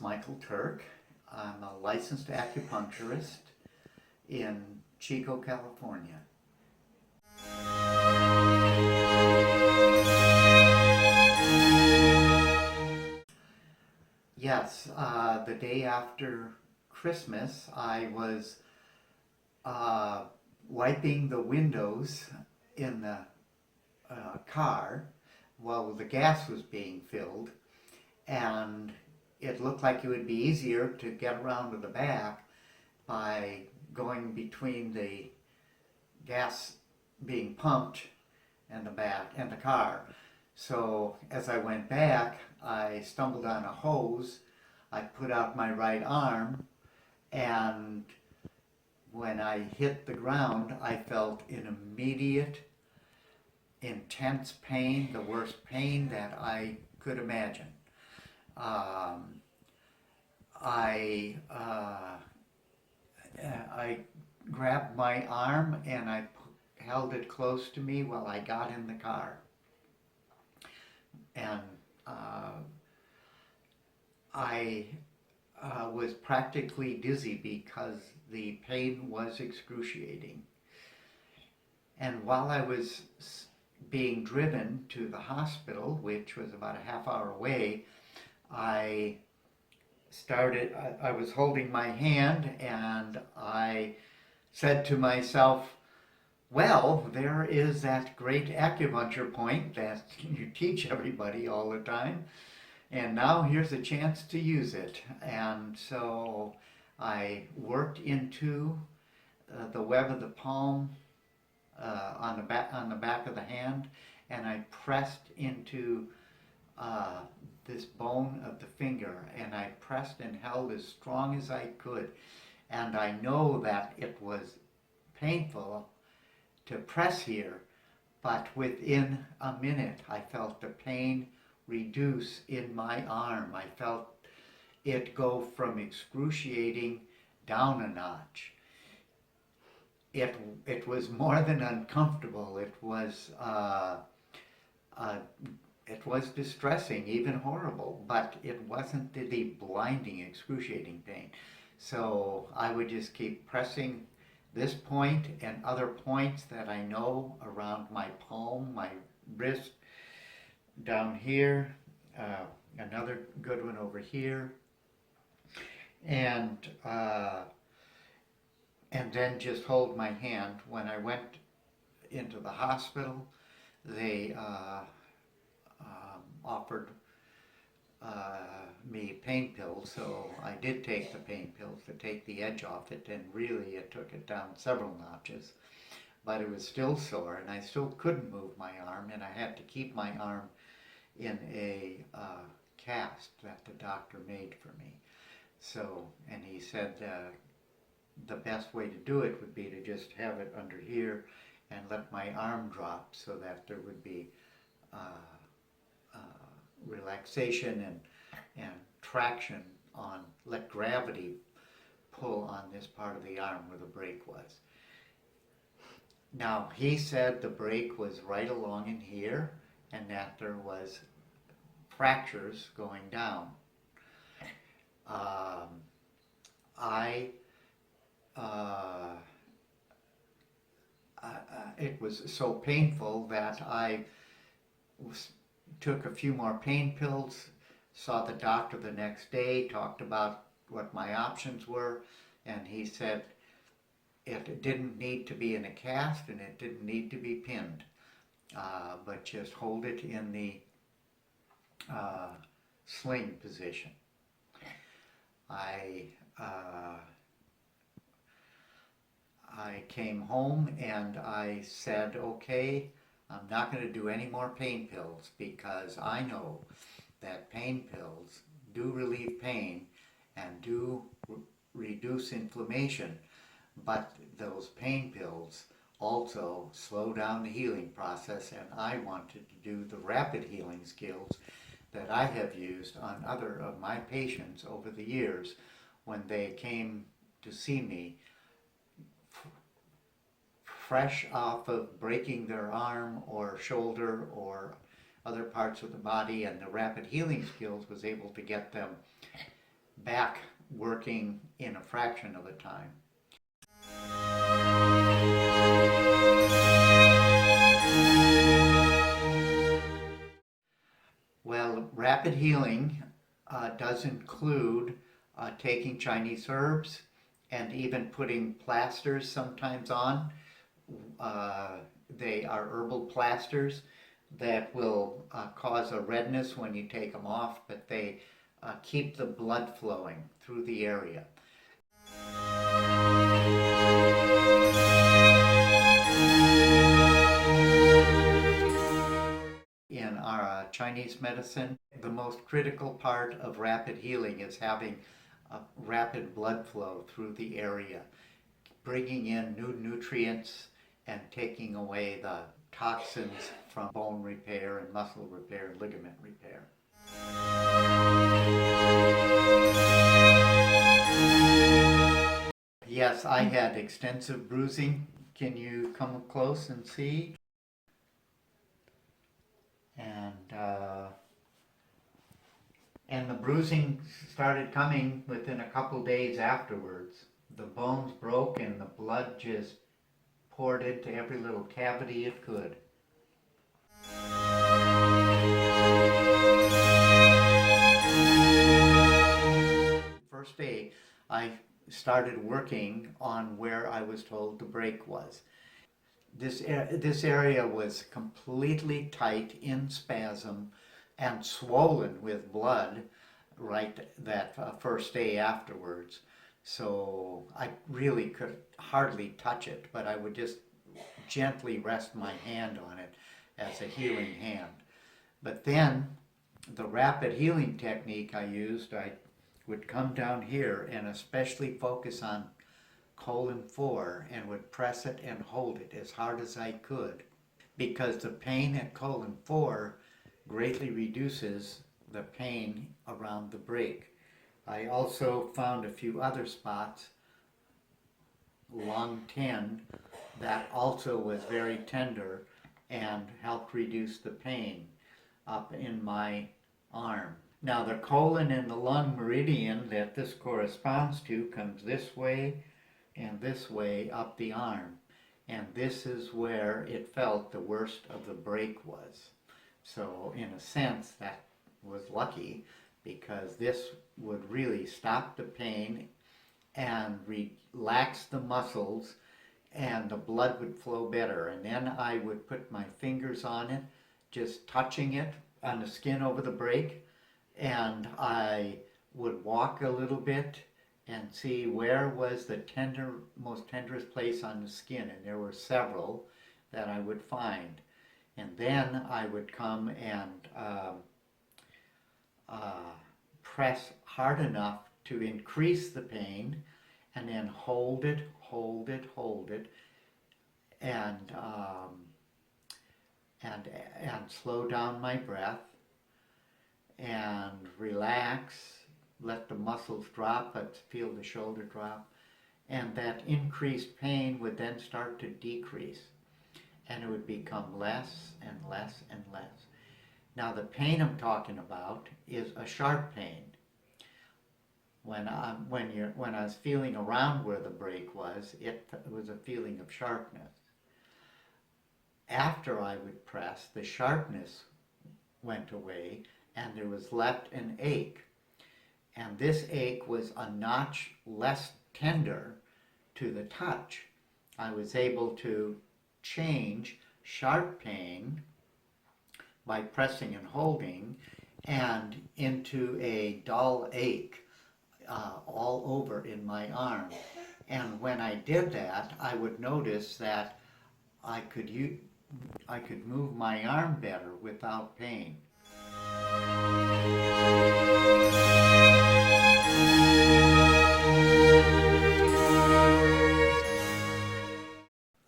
Michael Turk. I'm a licensed acupuncturist in Chico, California. Yes, the day after Christmas, I was wiping the windows in the car while the gas was being filled, and it looked like it would be easier to get around to the back by going between the gas being pumped and the car. So as I went back, I stumbled on a hose. I put out my right arm, and when I hit the ground, I felt an immediate, intense pain, the worst pain that I could imagine. I grabbed my arm and I held it close to me while I got in the car. And I was practically dizzy because the pain was excruciating. And while I was being driven to the hospital, which was about a half hour away, I was holding my hand and I said to myself, well, there is that great acupuncture point that you teach everybody all the time, and now here's a chance to use it. And so I worked into the web of the palm on the back of the hand, and I pressed into this bone of the finger, and I pressed and held as strong as I could. And I know that it was painful to press here, but within a minute I felt the pain reduce in my arm. I felt it go from excruciating down a notch. It was more than uncomfortable. It was distressing, even horrible, but it wasn't the blinding, excruciating pain. So I would just keep pressing this point and other points that I know around my palm, my wrist, down here, another good one over here, and then just hold my hand. When I went into the hospital, they offered me pain pills, so I did take the pain pills to take the edge off it, and really it took it down several notches. But it was still sore, and I still couldn't move my arm, and I had to keep my arm in a cast that the doctor made for me. So, and he said the best way to do it would be to just have it under here and let my arm drop so that there would be relaxation and traction on, let gravity pull on this part of the arm where the break was. Now, he said the break was right along in here and that there was fractures going down. It was so painful that I took a few more pain pills, saw the doctor the next day, talked about what my options were, and he said it didn't need to be in a cast and it didn't need to be pinned, but just hold it in the sling position. I came home and I said, okay, I'm not going to do any more pain pills because I know that pain pills do relieve pain and do reduce inflammation, but those pain pills also slow down the healing process, and I wanted to do the rapid healing skills that I have used on other of my patients over the years when they came to see me fresh off of breaking their arm or shoulder or other parts of the body, and the rapid healing skills was able to get them back working in a fraction of the time. Well, rapid healing does include taking Chinese herbs and even putting plasters sometimes on. They are herbal plasters that will cause a redness when you take them off, but they keep the blood flowing through the area. In our Chinese medicine, the most critical part of rapid healing is having rapid blood flow through the area, bringing in new nutrients and taking away the toxins from bone repair and muscle repair and ligament repair. Yes, I had extensive bruising. Can you come close and see? And the bruising started coming within a couple days afterwards. The bones broke and the blood just poured into every little cavity it could. First day, I started working on where I was told the break was. This area was completely tight, in spasm, and swollen with blood right that first day afterwards. So I really could hardly touch it, but I would just gently rest my hand on it as a healing hand. But then the rapid healing technique I used, I would come down here and especially focus on colon 4 and would press it and hold it as hard as I could, because the pain at colon 4 greatly reduces the pain around the break. I also found a few other spots, lung 10, that also was very tender and helped reduce the pain up in my arm. Now the colon and the lung meridian that this corresponds to comes this way and this way up the arm, and this is where it felt the worst of the break was. So in a sense that was lucky, because this would really stop the pain and relax the muscles and the blood would flow better. And then I would put my fingers on it, just touching it on the skin over the break, and I would walk a little bit and see where was the most tenderest place on the skin, and there were several that I would find. And then I would come and press hard enough to increase the pain, and then hold it, and slow down my breath and relax, let the muscles drop, but feel the shoulder drop, and that increased pain would then start to decrease, and it would become less and less and less. Now the pain I'm talking about is a sharp pain. When I was feeling around where the break was, it was a feeling of sharpness. After I would press, the sharpness went away and there was left an ache. And this ache was a notch less tender to the touch. I was able to change sharp pain by pressing and holding and into a dull ache all over in my arm. And when I did that, I would notice that I could move my arm better without pain.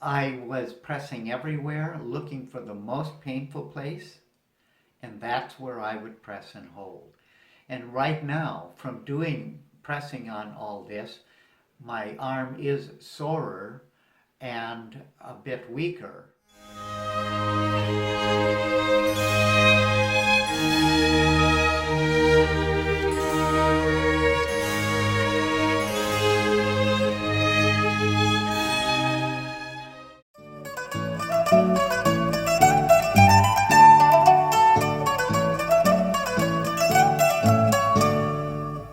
I was pressing everywhere, looking for the most painful place, and that's where I would press and hold. And right now, from pressing on all this, my arm is sorer and a bit weaker.